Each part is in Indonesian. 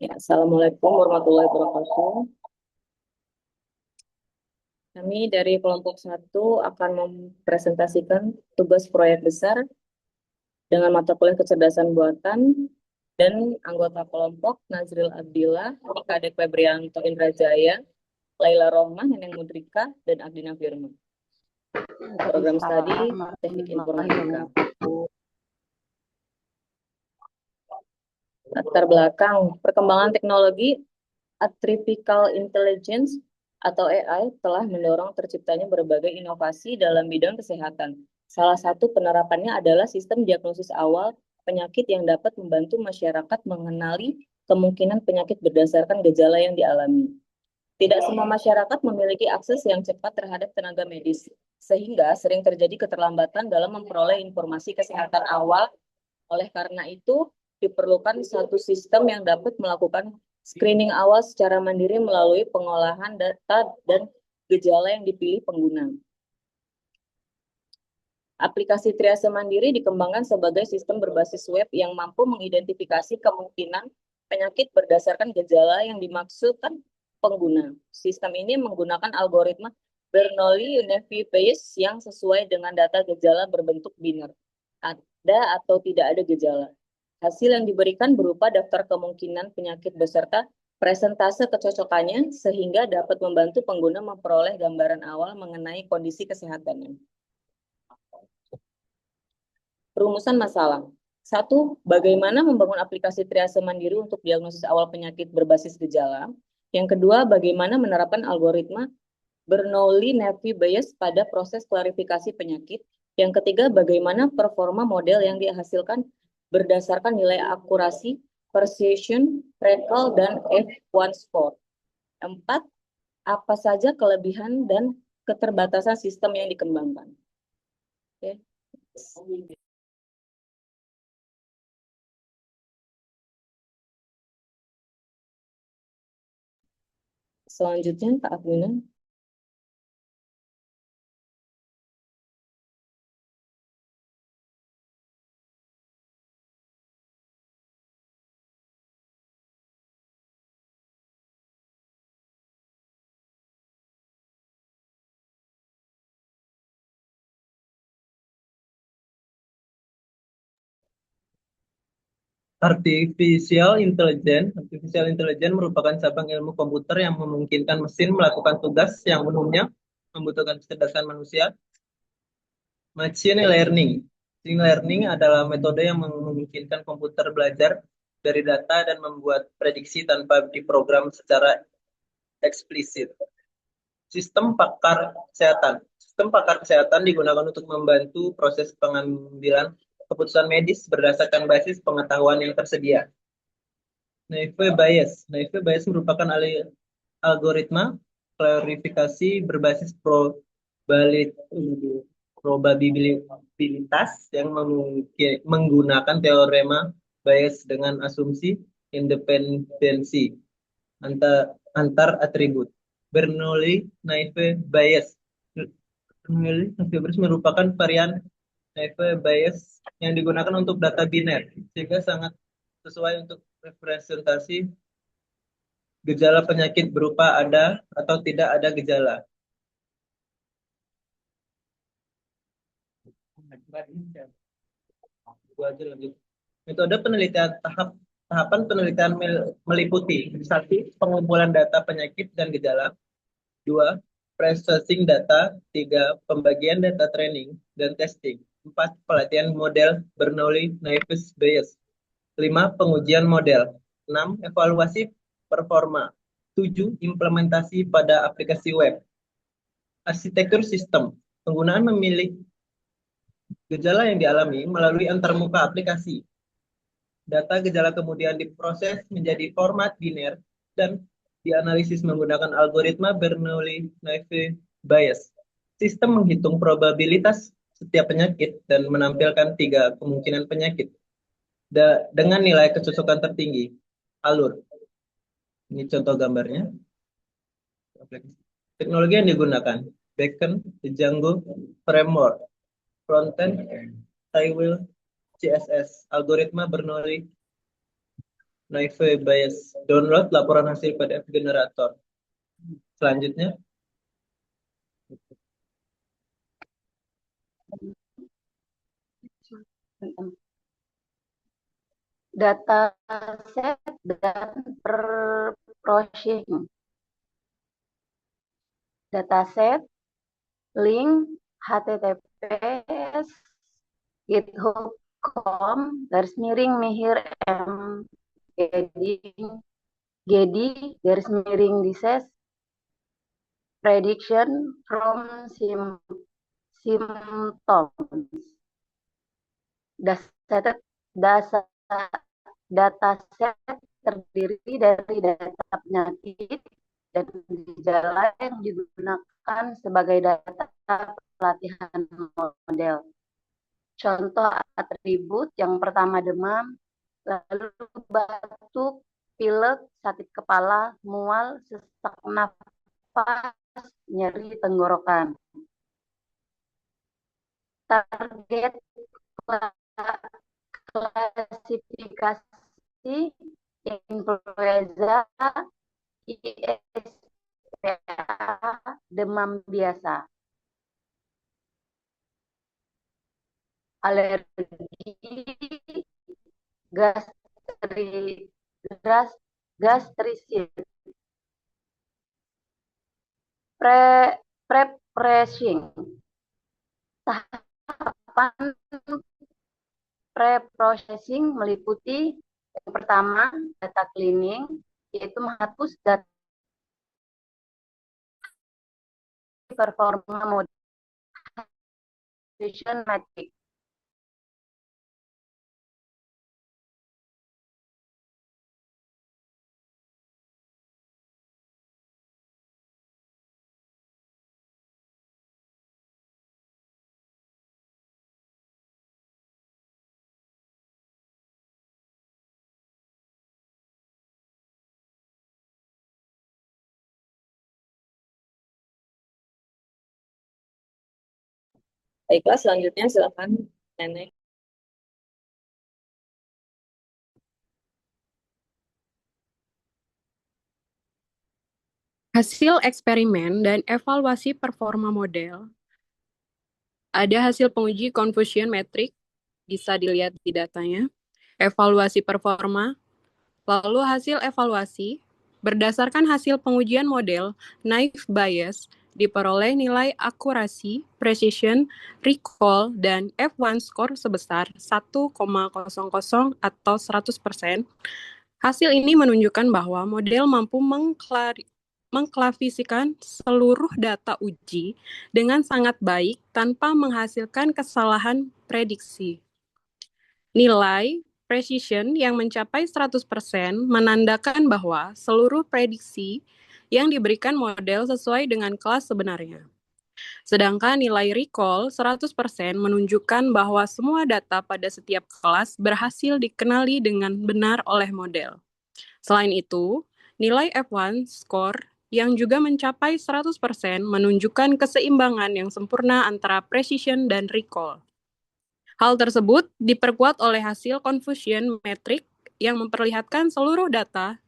Ya, Assalamualaikum warahmatullahi wabarakatuh. Kami dari kelompok 1 akan mempresentasikan tugas proyek besar dengan mata kuliah kecerdasan buatan dan anggota kelompok Nazril Abdillah, Kadek Febrianto Indrajaya, Laila Rohmah, Neneng Mudrika, dan Agdina Firman. Program studi Teknik Informatika. Latar belakang perkembangan teknologi Artificial Intelligence atau AI telah mendorong terciptanya berbagai inovasi dalam bidang kesehatan. Salah satu penerapannya adalah sistem diagnosis awal penyakit yang dapat membantu masyarakat mengenali kemungkinan penyakit berdasarkan gejala yang dialami. Tidak semua masyarakat memiliki akses yang cepat terhadap tenaga medis, sehingga sering terjadi keterlambatan dalam memperoleh informasi kesehatan awal. Oleh karena itu, diperlukan satu sistem yang dapat melakukan screening awal secara mandiri melalui pengolahan data dan gejala yang dipilih pengguna. Aplikasi triase mandiri dikembangkan sebagai sistem berbasis web yang mampu mengidentifikasi kemungkinan penyakit berdasarkan gejala yang dimaksudkan pengguna. Sistem ini menggunakan algoritma Bernoulli-Levy Bayes yang sesuai dengan data gejala berbentuk biner, ada atau tidak ada gejala. Hasil yang diberikan berupa daftar kemungkinan penyakit beserta presentase kecocokannya sehingga dapat membantu pengguna memperoleh gambaran awal mengenai kondisi kesehatannya. Rumusan masalah. 1. Bagaimana membangun aplikasi triase mandiri untuk diagnosis awal penyakit berbasis gejala. Yang kedua, bagaimana menerapkan algoritma Bernoulli-Levy Bayes pada proses klarifikasi penyakit. Yang ketiga, bagaimana performa model yang dihasilkan berdasarkan nilai akurasi, precision, recall, dan F1 score. 4. Apa saja kelebihan dan keterbatasan sistem yang dikembangkan. Oke. Selanjutnya, Pak Aguna. Artificial Intelligence merupakan cabang ilmu komputer yang memungkinkan mesin melakukan tugas yang umumnya membutuhkan kecerdasan manusia. Machine Learning. Machine Learning adalah metode yang memungkinkan komputer belajar dari data dan membuat prediksi tanpa diprogram secara eksplisit. Sistem pakar kesehatan. Sistem pakar kesehatan digunakan untuk membantu proses pengambilan keputusan medis berdasarkan basis pengetahuan yang tersedia. Naive Bayes. Naive Bayes merupakan algoritma klarifikasi berbasis probabilitas yang menggunakan teorema Bayes dengan asumsi independensi antar atribut. Bernoulli-Naive Bayes. Bernoulli-Naive Bayes merupakan varian Naive Bayes yang digunakan untuk data biner, sehingga sangat sesuai untuk representasi gejala penyakit berupa ada atau tidak ada gejala. Metode penelitian tahapan penelitian meliputi 1. Pengumpulan data penyakit dan gejala. 2. Processing data. 3. Pembagian data training dan testing. 4. Pelatihan model Bernoulli-Naive Bayes. 5. Pengujian model. 6. Evaluasi performa. 7. Implementasi pada aplikasi web. Arsitektur sistem. Penggunaan memilih gejala yang dialami melalui antarmuka aplikasi. Data gejala kemudian diproses menjadi format biner dan dianalisis menggunakan algoritma Bernoulli-Naive Bayes. Sistem menghitung probabilitas setiap penyakit dan menampilkan 3 kemungkinan penyakit dengan nilai kecocokan tertinggi. Alur. Ini contoh gambarnya. Teknologi yang digunakan. Beacon, Django, Framework, Frontend, Tailwill, CSS, algoritma Bernoulli, Naive Bayes. Download laporan hasil PDF generator. Selanjutnya, dataset dan processing. Dataset, link https github.com/mihir m gedi _dises prediction from symptoms. Dataset terdiri dari data penyakit dan gejala yang digunakan sebagai data pelatihan model. Contoh atribut yang pertama demam, lalu batuk, pilek, sakit kepala, mual, sesak nafas, nyeri tenggorokan. Target klasifikasi influenza ISPA demam biasa. Alergi, gastritis, prepressing. Tahapan pre-processing meliputi yang pertama data cleaning, yaitu menghapus data performa model metric. Baiklah, selanjutnya silakan Nenek. Hasil eksperimen dan evaluasi performa model. Ada hasil penguji confusion metric, bisa dilihat di datanya. Evaluasi performa, lalu hasil evaluasi. Berdasarkan hasil pengujian model, naive Bayes diperoleh nilai akurasi, precision, recall, dan F1 score sebesar 1,00 atau 100%. Hasil ini menunjukkan bahwa model mampu mengklasifikasikan seluruh data uji dengan sangat baik tanpa menghasilkan kesalahan prediksi. Nilai precision yang mencapai 100% menandakan bahwa seluruh prediksi yang diberikan model sesuai dengan kelas sebenarnya. Sedangkan nilai recall 100% menunjukkan bahwa semua data pada setiap kelas berhasil dikenali dengan benar oleh model. Selain itu, nilai F1 score yang juga mencapai 100% menunjukkan keseimbangan yang sempurna antara precision dan recall. Hal tersebut diperkuat oleh hasil confusion metric yang memperlihatkan seluruh data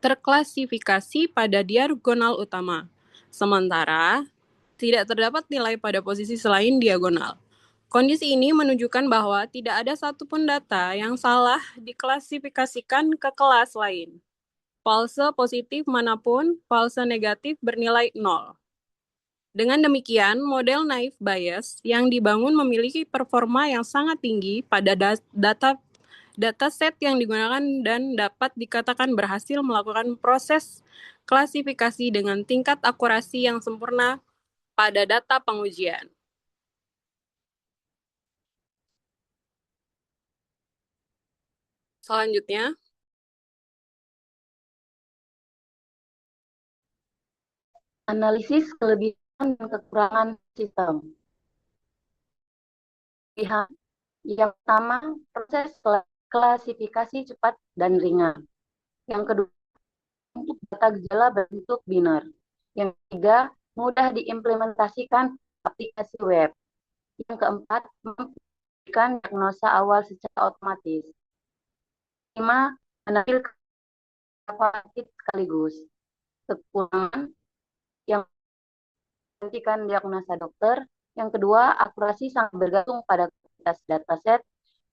terklasifikasi pada diagonal utama, sementara tidak terdapat nilai pada posisi selain diagonal. Kondisi ini menunjukkan bahwa tidak ada satupun data yang salah diklasifikasikan ke kelas lain. False positif manapun, false negatif bernilai 0. Dengan demikian, model naive Bayes yang dibangun memiliki performa yang sangat tinggi pada dataset yang digunakan dan dapat dikatakan berhasil melakukan proses klasifikasi dengan tingkat akurasi yang sempurna pada data pengujian. Selanjutnya, Analisis kelebihan dan kekurangan sistem. Yang pertama, proses klasifikasi cepat dan ringan. Yang kedua, untuk data gejala berbentuk binar. Yang ketiga, mudah diimplementasikan aplikasi web. Yang keempat, memberikan diagnosa awal secara otomatis. 5. menampilkan kualitatif sekaligus. Kekurangan yang menghentikan diagnosa dokter. Yang kedua, akurasi sangat bergantung pada kualitas dataset.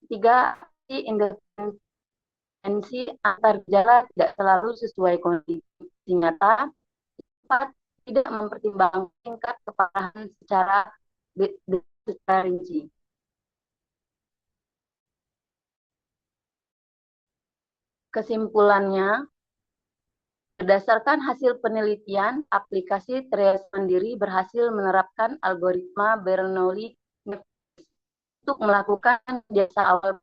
Ketiga, independensi antar gejala tidak selalu sesuai kondisi nyata. Empat, tidak mempertimbangkan tingkat keparahan secara rinci. Kesimpulannya, berdasarkan hasil penelitian, aplikasi triage mandiri berhasil menerapkan algoritma Bernoulli untuk melakukan jasa awal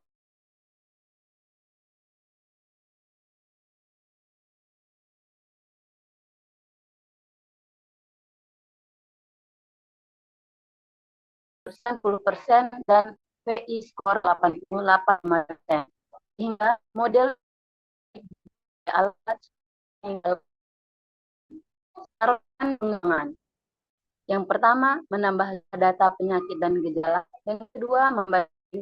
%, dan PI skor 88%. Hingga model alat pengembangan. Yang pertama, menambah data penyakit dan gejala. Yang kedua, membagi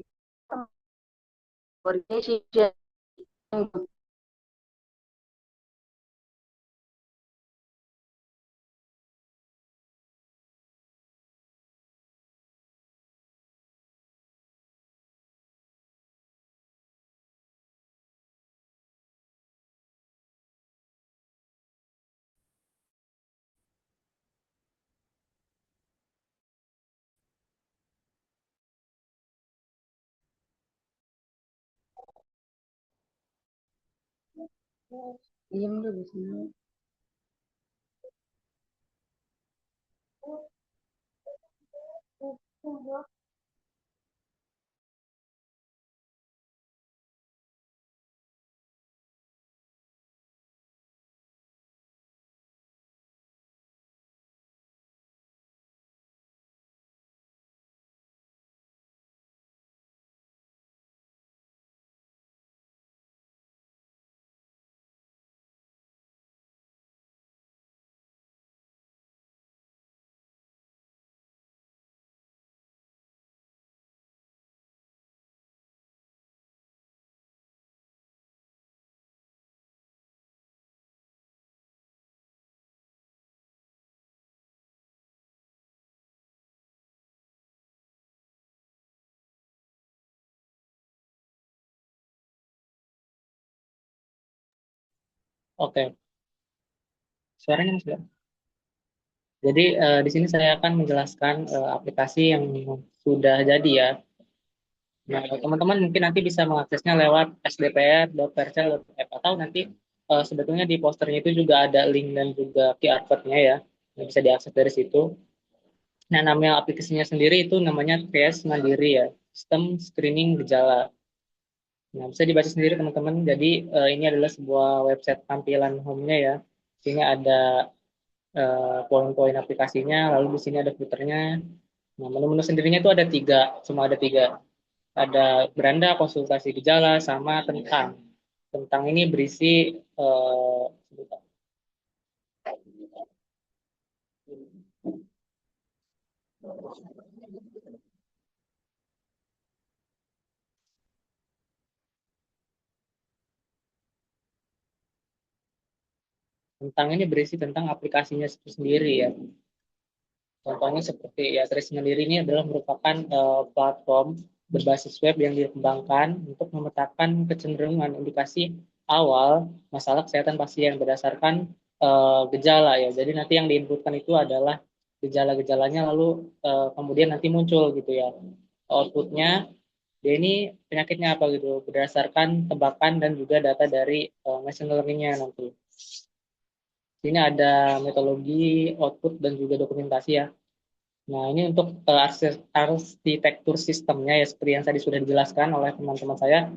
coordination. Diam dulu semua. Oke, suaranya Mas ya. Jadi di sini saya akan menjelaskan aplikasi yang sudah jadi ya. Nah, teman-teman mungkin nanti bisa mengaksesnya lewat sdpr.percel.app atau nanti sebetulnya di posternya itu juga ada link dan juga QR code-nya ya. Yang bisa diakses dari situ. Nah, nama aplikasinya sendiri itu namanya Triage Mandiri ya, Sistem Screening Gejala. Nah, bisa dibaca sendiri teman-teman. Jadi ini adalah sebuah website tampilan home-nya ya. Sini ada poin-poin aplikasinya, lalu di sini ada filternya. Nah, menu-menu sendirinya itu ada tiga, cuma ada tiga. Ada beranda, konsultasi gejala, sama tentang. Tentang ini berisi sebentar. Tentang ini berisi tentang aplikasinya sendiri ya. Contohnya seperti ya Trace Mandiri ini adalah merupakan platform berbasis web yang dikembangkan untuk memetakan kecenderungan indikasi awal masalah kesehatan pasien berdasarkan gejala ya. Jadi nanti yang diinputkan itu adalah gejala-gejalanya lalu kemudian nanti muncul gitu ya. Outputnya dia ini penyakitnya apa gitu berdasarkan tebakan dan juga data dari machine learning-nya nanti. Sini ada metodologi, output, dan juga dokumentasi ya. Nah, ini untuk arsitektur sistemnya ya, seperti yang tadi sudah dijelaskan oleh teman-teman saya.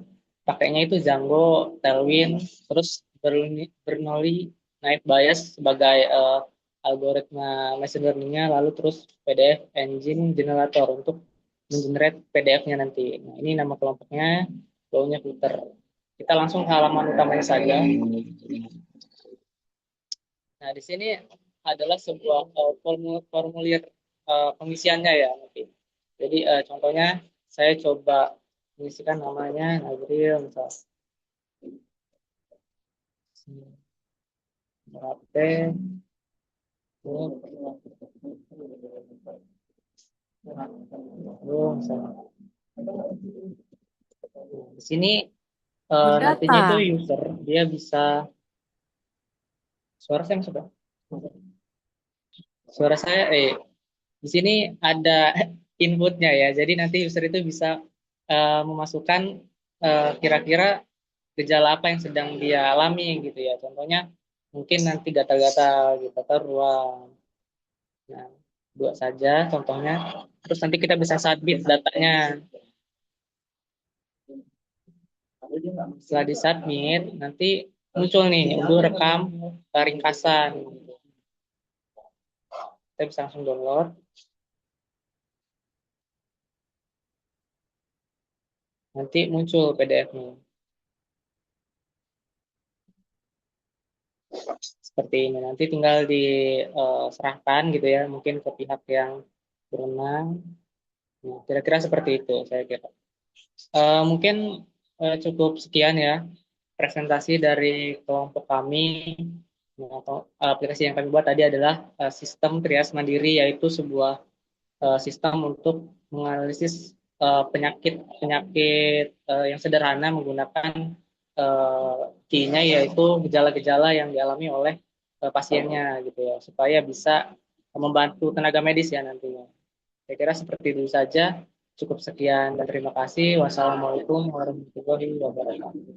Pakainya itu Django, Tailwind, terus Bernoulli Night Bias sebagai algoritma machine learning-nya, lalu terus PDF Engine Generator untuk mengenerate PDF-nya nanti. Nah, ini nama kelompoknya, flow-nya filter. Kita langsung ke halaman utamanya saja. Nah, di sini adalah sebuah formulir pengisiannya ya nanti. Jadi contohnya saya coba mengisikan namanya Nagril misal. Berarti di sini nantinya itu Data. user dia bisa suara saya sudah suara saya di sini ada inputnya ya. Jadi nanti user itu bisa memasukkan kira-kira gejala apa yang sedang dia alami gitu ya. Contohnya mungkin nanti gatal-gatal gitu atau ruam. Nah, dua saja contohnya. Terus nanti kita bisa submit datanya. Setelah disubmit, nanti muncul nih, untuk rekam ringkasan. Kita bisa langsung download. Nanti muncul PDF-nya. Seperti ini. Nanti tinggal diserahkan gitu ya, mungkin ke pihak yang berwenang. Nah, kira-kira seperti itu saya kira. Mungkin cukup sekian ya presentasi dari kelompok kami. Nah, atau aplikasi yang kami buat tadi adalah sistem trias mandiri, yaitu sebuah sistem untuk menganalisis penyakit yang sederhana menggunakan key-nya, yaitu gejala-gejala yang dialami oleh pasiennya gitu ya, supaya bisa membantu tenaga medis ya nantinya. Saya kira seperti itu saja. Cukup sekian dan terima kasih. Wassalamualaikum warahmatullahi wabarakatuh.